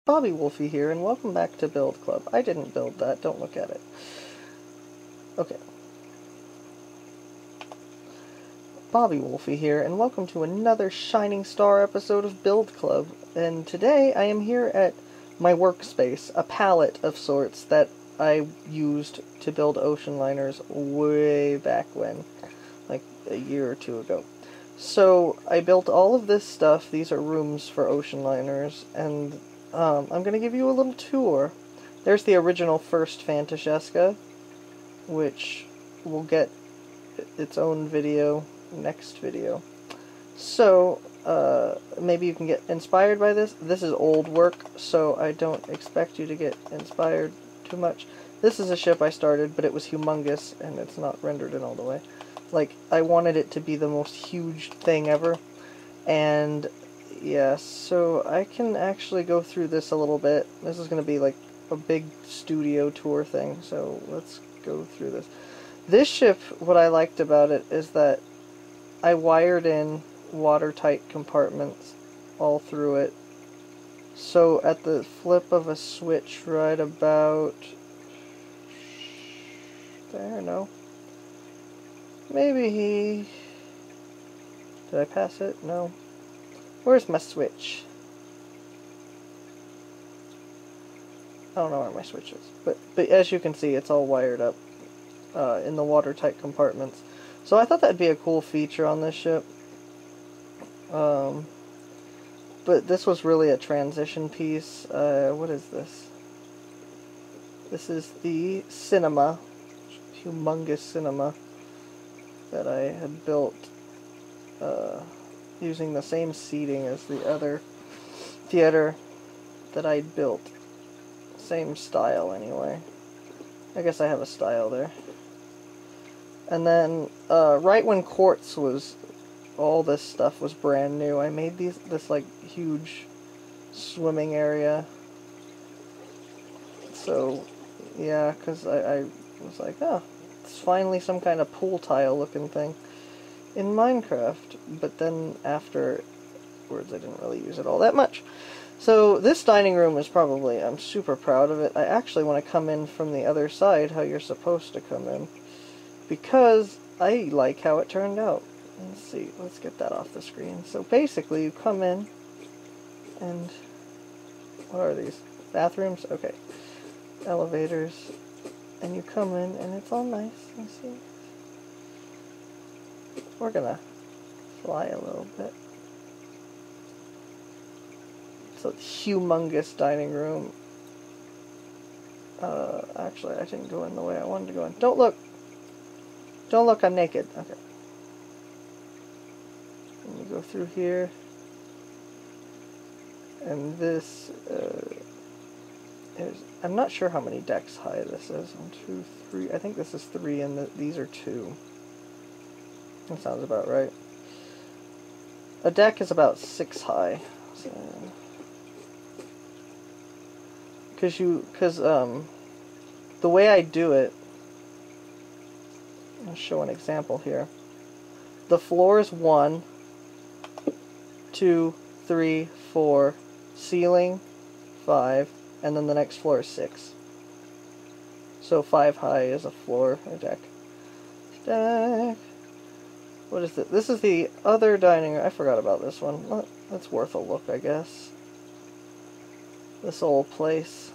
BobbyWolfey here, and welcome back to Build Club. I didn't build that, don't look at it. Okay. BobbyWolfey here, and welcome to another Shining Star episode of Build Club. And today I am here at my workspace, a palette of sorts that I used to build ocean liners way back when, like a year or two ago. So I built all of this stuff. These are rooms for ocean liners, and I'm going to give you a little tour. There's the original first Fantasciska, which will get its own video next video. So, maybe you can get inspired by this. This is old work, so I don't expect you to get inspired too much. This is a ship I started, but it was humongous, and it's not rendered in all the way. Like, I wanted it to be the most huge thing ever, and yeah, so I can actually go through this a little bit. This is going to be like a big studio tour thing, so let's go through this. This ship, what I liked about it is that I wired in watertight compartments all through it. So at the flip of a switch right about there, no. Maybe did I pass it? No. Where's my switch? I don't know where my switch is. But as you can see, it's all wired up in the watertight compartments. So I thought that'd be a cool feature on this ship. But this was really a transition piece. What is this? This is the cinema. Humongous cinema that I had built using the same seating as the other theater that I'd built. Same style anyway. I guess I have a style there. And then right when Quartz was, all this stuff was brand new, I made this like huge swimming area. So yeah, because I was like, oh, it's finally some kind of pool tile looking thing in Minecraft. But then afterwards I didn't really use it all that much. So this dining room is probably, I'm super proud of it. I actually want to come in from the other side, how you're supposed to come in, because I like how it turned out. Let's see, let's get that off the screen. So basically you come in, and what are these? Bathrooms? Okay. Elevators. And you come in, and it's all nice. Let's see. We're gonna fly a little bit. It's a humongous dining room. Actually, I didn't go in the way I wanted to go in. Don't look! Don't look, I'm naked. Okay. And you go through here. And this, I'm not sure how many decks high this is. 1, 2, 3. I think this is 3, and these are 2. That sounds about right. A deck is about 6 high. So, because the way I do it, I'll show an example here. The floor is 1, 2, 3, 4, ceiling 5, and then the next floor is 6. So 5 high is a floor, a deck. What is it? This is the other dining room. I forgot about this one. That's worth a look, I guess. This old place.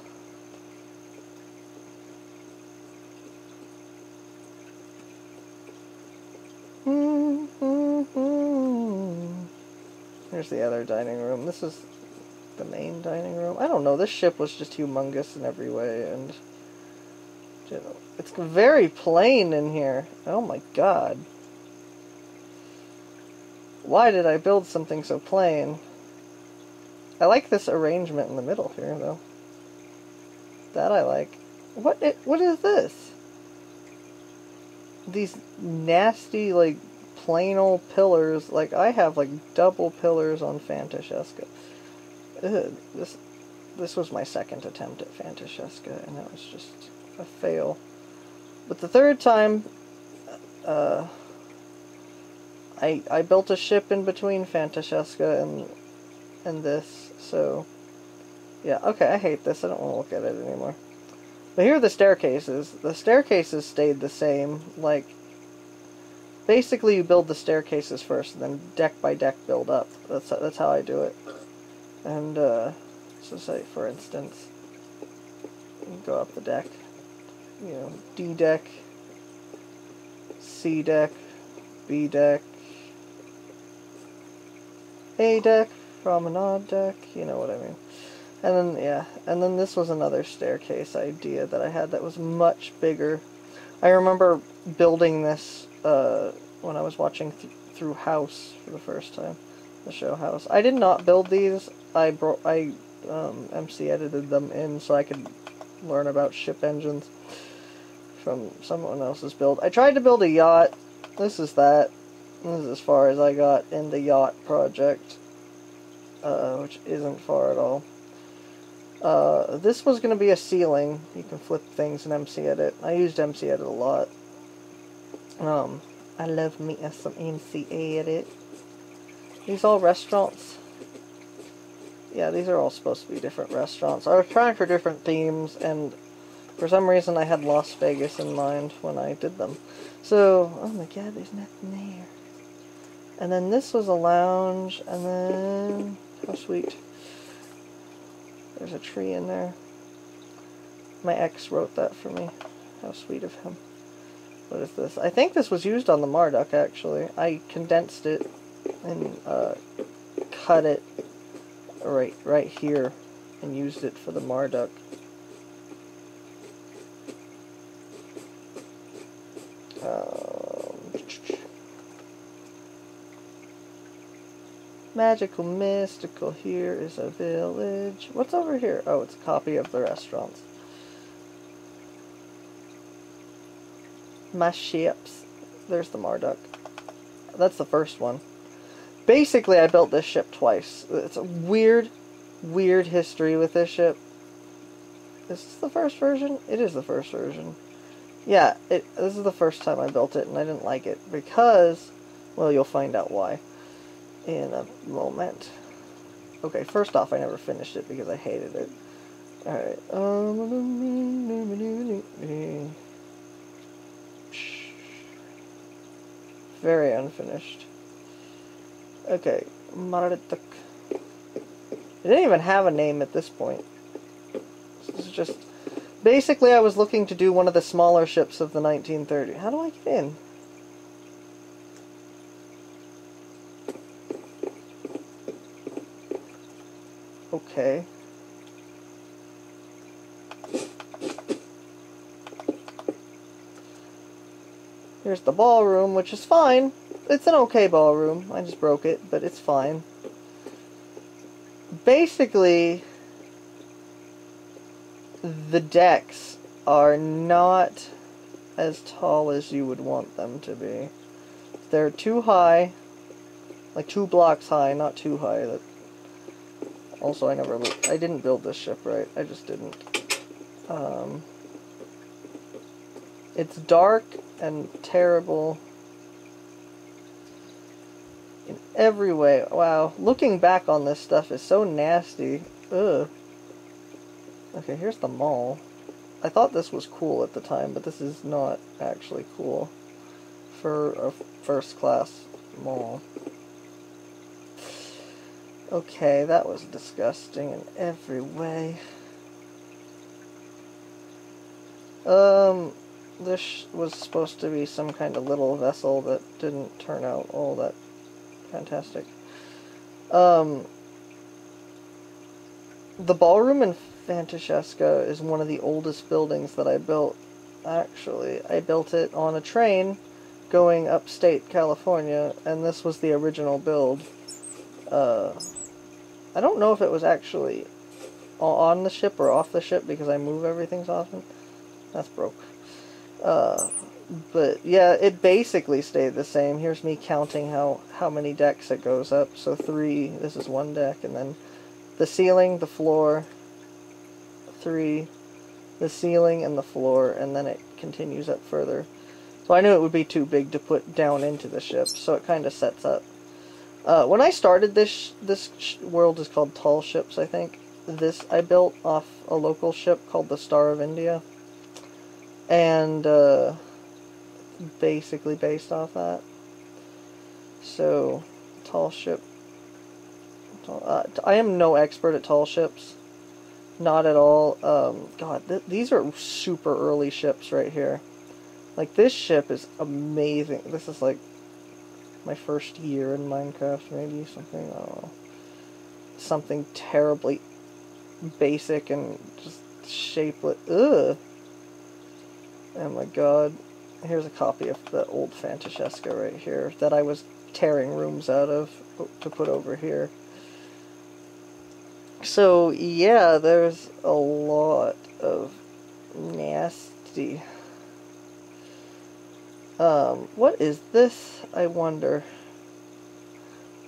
Here's the other dining room. This is the main dining room. I don't know, this ship was just humongous in every way, and you know, it's very plain in here. Oh my god. Why did I build something so plain? I like this arrangement in the middle here, though. That I like. What is this? These nasty, like, plain old pillars. Like, I have, like, double pillars on Fantasciska. This was my second attempt at Fantasciska, and that was just a fail. But the third time, I built a ship in between Fantasciska and this, so Yeah, okay, I hate this. I don't want to look at it anymore. But here are the staircases. The staircases stayed the same. Like, basically you build the staircases first, and then deck by deck build up. That's how I do it. And, so say, for instance, you go up the deck. You know, D deck, C deck, B deck, A deck, promenade deck, you know what I mean. And then, yeah, and then this was another staircase idea that I had that was much bigger. I remember building this when I was watching through House for the first time, the show House. I did not build these. I MC edited them in so I could learn about ship engines from someone else's build. I tried to build a yacht. This is that. This is as far as I got in the yacht project, which isn't far at all. This was going to be a ceiling. You can flip things in MC Edit. I used MC Edit a lot. I love me some MC Edit. These all restaurants. Yeah, these are all supposed to be different restaurants. I was trying for different themes, and for some reason I had Las Vegas in mind when I did them. So, oh my god, there's nothing there. And then this was a lounge, and then, how sweet. There's a tree in there. My ex wrote that for me. How sweet of him. What is this? I think this was used on the Marduk, actually. I condensed it and cut it right here and used it for the Marduk. Magical, mystical, here is a village. What's over here? Oh, it's a copy of the restaurants. My ships. There's the Marduk. That's the first one. Basically, I built this ship twice. It's a weird history with this ship. Is this the first version? It is the first version. Yeah, this is the first time I built it, and I didn't like it because, well, you'll find out why in a moment. Okay, first off, I never finished it because I hated it. Alright. Very unfinished. Okay. It didn't even have a name at this point. This is just... Basically, I was looking to do one of the smaller ships of the 1930s. How do I get in? Okay. Here's the ballroom, which is fine. It's an okay ballroom. I just broke it, but it's fine. Basically, the decks are not as tall as you would want them to be. They're too high, like 2 blocks high, not too high. That also, I didn't build this ship right. I just didn't. It's dark and terrible in every way. Wow, looking back on this stuff is so nasty. Ugh. Okay, here's the mall. I thought this was cool at the time, but this is not actually cool for a first-class mall. Okay, that was disgusting in every way. This was supposed to be some kind of little vessel that didn't turn out all that fantastic. The ballroom in Fantasheska is one of the oldest buildings that I built. Actually, I built it on a train going upstate California, and this was the original build. I don't know if it was actually on the ship or off the ship because I move everything so often. That's broke. But yeah, it basically stayed the same. Here's me counting how many decks it goes up. So 3, this is 1 deck, and then the ceiling, the floor, 3, the ceiling and the floor, and then it continues up further. So I knew it would be too big to put down into the ship, so it kind of sets up. When I started this world is called Tall Ships, I think. this I built off a local ship called the Star of India. And, basically based off that. So, tall ship. I am no expert at tall ships. Not at all. God, these are super early ships right here. Like, this ship is amazing. This is like my first year in Minecraft, maybe something, I don't know. Something terribly basic and just shapeless. Ugh! Oh my god. Here's a copy of the old Fantasciska right here that I was tearing rooms out of to put over here. So, yeah, there's a lot of nasty. What is this, I wonder?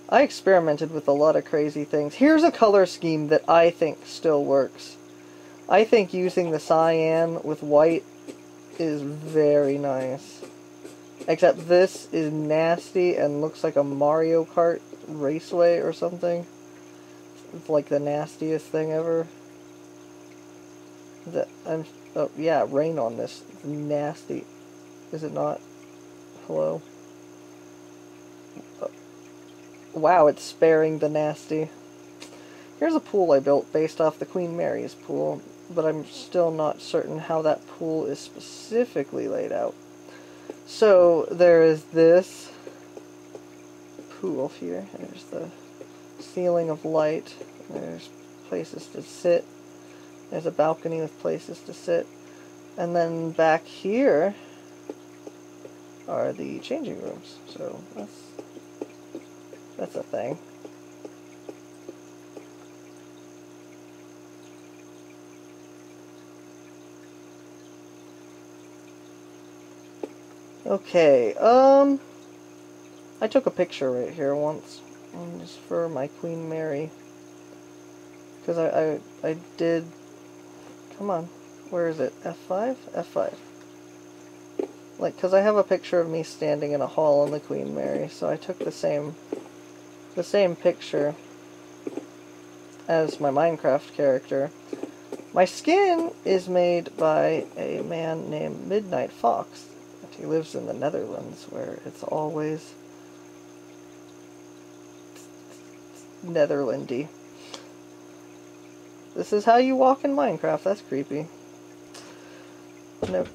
I experimented with a lot of crazy things. Here's a color scheme that I think still works. I think using the cyan with white is very nice. Except this is nasty and looks like a Mario Kart raceway or something. It's like the nastiest thing ever. Oh yeah, rain on this. It's nasty. Is it not? Hello? Wow, it's sparing the nasty. Here's a pool I built based off the Queen Mary's pool, but I'm still not certain how that pool is specifically laid out. So, there is this pool here. There's the ceiling of light. There's places to sit. There's a balcony with places to sit. And then back here are the changing rooms. So, that's a thing. Okay, I took a picture right here once, just for my Queen Mary, because I did, come on, where is it, F5? F5. Like, because I have a picture of me standing in a hall on the Queen Mary, so I took the same picture as my Minecraft character. My skin is made by a man named Midnight Fox. He lives in the Netherlands, where it's always Netherlandy. This is how you walk in Minecraft. That's creepy. No.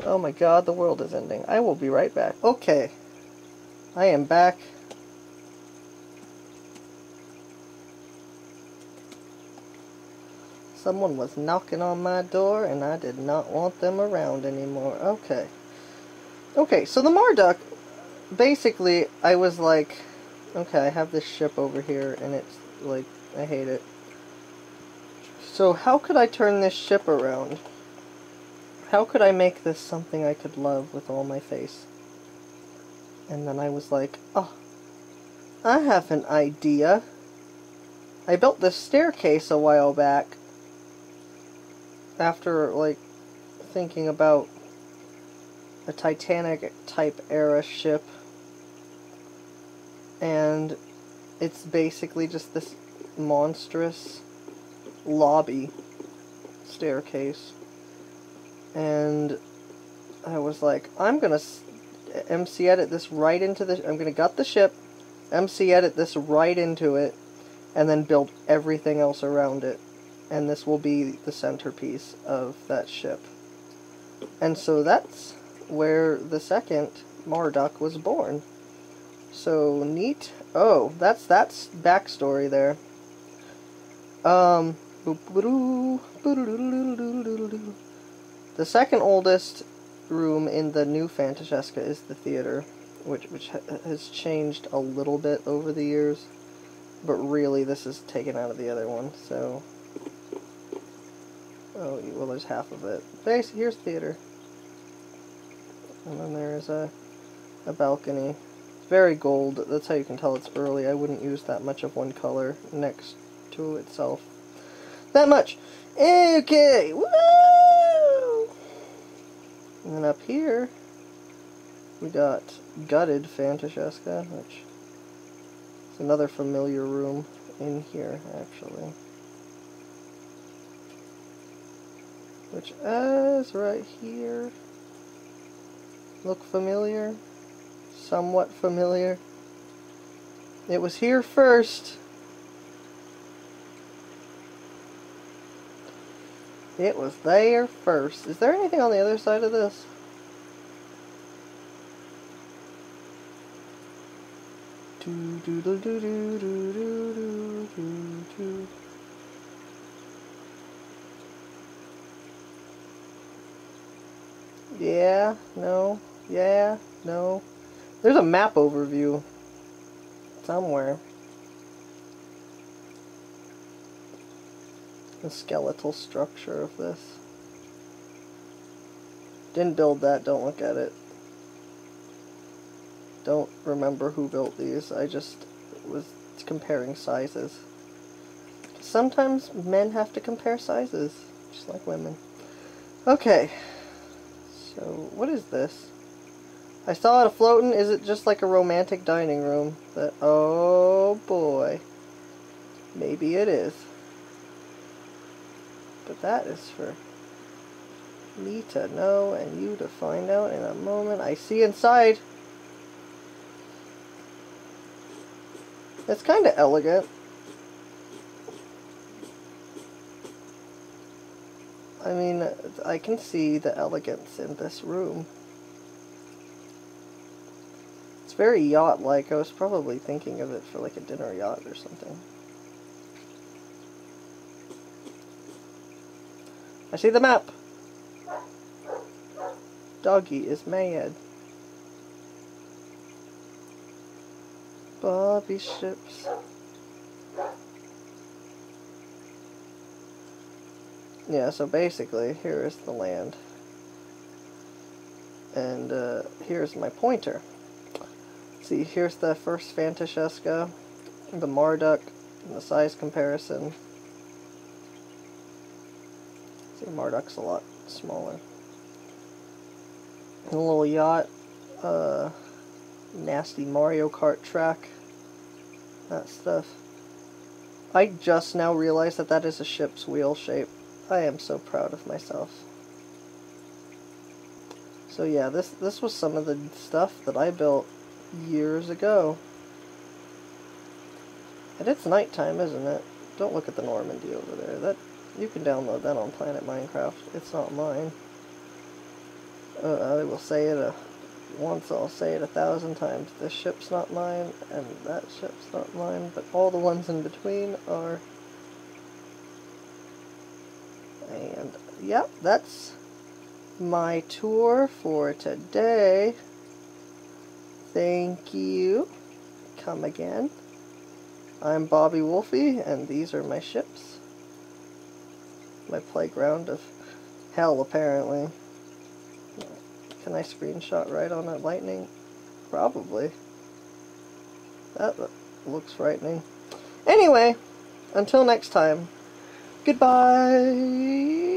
Oh my god, the world is ending. I will be right back. Okay. I am back. Someone was knocking on my door, and I did not want them around anymore. Okay. Okay, so the Marduk, basically, I was like, okay, I have this ship over here, and it's, like, I hate it. So how could I turn this ship around? How could I make this something I could love with all my face? And then I was like, oh, I have an idea. I built this staircase a while back, after, like, thinking about a Titanic-type era ship, and it's basically just this monstrous lobby staircase, and I was like, I'm gonna MC edit this right into the, I'm gonna gut the ship, MC edit this right into it, and then build everything else around it, and this will be the centerpiece of that ship. And so that's where the second Marduk was born. So neat. Oh, that's backstory there. The second oldest room in the new Fantasciska is the theater, which has changed a little bit over the years, but really this is taken out of the other one. So, oh well, there's half of it. Here's theater. And then there's a balcony. Very gold. That's how you can tell it's early. I wouldn't use that much of one color next to itself. That much! Okay! Woo! And then up here, we got Gutted Fantasciska, which is another familiar room in here, actually. which is right here. Look familiar? Somewhat familiar. It was here first. It was there first. Is there anything on the other side of this? Yeah, no, yeah, no. There's a map overview somewhere. The skeletal structure of this. Didn't build that, don't look at it. Don't remember who built these, I just was comparing sizes. Sometimes men have to compare sizes, just like women. Okay, so what is this? I saw it floating. Is it just like a romantic dining room? That, oh boy. Maybe it is. But that is for me to know and you to find out in a moment. I see inside. It's kind of elegant. I mean, I can see the elegance in this room. It's very yacht-like. I was probably thinking of it for like a dinner yacht or something. I see the map! Doggy is mad. Bobby ships. Yeah, so basically, here is the land. And here's my pointer. See, here's the first Fantasheska, the Marduk, and the size comparison. See, Marduk's a lot smaller. And a little yacht, nasty Mario Kart track, that stuff. I just now realized that that is a ship's wheel shape. I am so proud of myself. So yeah, this was some of the stuff that I built years ago. And it's nighttime, isn't it? Don't look at the Normandy over there. That you can download that on Planet Minecraft. It's not mine. I will say it once, I'll say it 1,000 times. This ship's not mine, and that ship's not mine, but all the ones in between are. And, yep, that's my tour for today. Thank you. Come again. I'm BobbyWolfey, and these are my ships. My playground of hell, apparently. Can I screenshot right on that lightning? Probably. That looks frightening. Anyway, until next time, goodbye!